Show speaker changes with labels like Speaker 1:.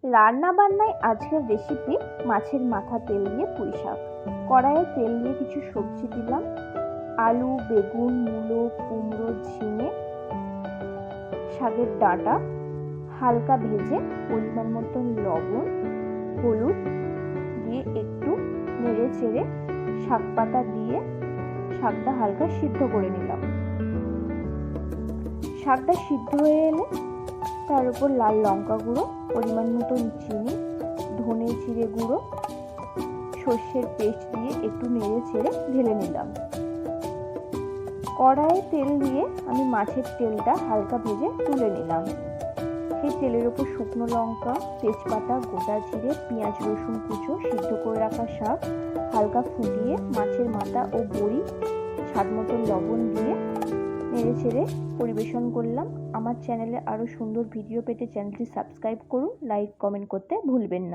Speaker 1: রান্না বান্নায় আজকের রেসিপি মাছের মাথা তেল দিয়ে পুঁই শাক। কড়াইয়ে তেল দিয়ে কিছু সবজি দিলাম, আলু, বেগুন, মূলো, কুমড়ো, ঝিঙে, শাকের ডাঁটা হালকা ভেজে পরিমাণ মতো লবণ, হলুদ দিয়ে একটু নেড়ে চেড়ে শাক পাতা দিয়ে শাকটা হালকা সিদ্ধ করে নিলাম। শাকটা সিদ্ধ হয়ে এলে তার উপর লাল লঙ্কা গুঁড়ো, পরিমাণ মতন চিনি, ধনে জিরে গুঁড়ো, সর্ষের পেস্ট দিয়ে একটু নেড়ে চেড়ে ঢেলে নিলাম। কড়াইয়ে তেল দিয়ে আমি মাছের তেলটা হালকা ভেজে তুলে নিলাম। সেই তেলের উপর শুকনো লঙ্কা, তেজপাতা, গোটা জিরে, পেঁয়াজ, রসুন কুচো, সিদ্ধ করে রাখা শাক হালকা ফুটিয়ে মাছের মাথা ও বড়ি, স্বাদ মতো লবণ দিয়ে নেড়ে চেড়ে পরিবেশন করলাম। আমার চ্যানেলে আরও সুন্দর ভিডিও পেতে চ্যানেলটি সাবস্ক্রাইব করুন, লাইক কমেন্ট করতে ভুলবেন না।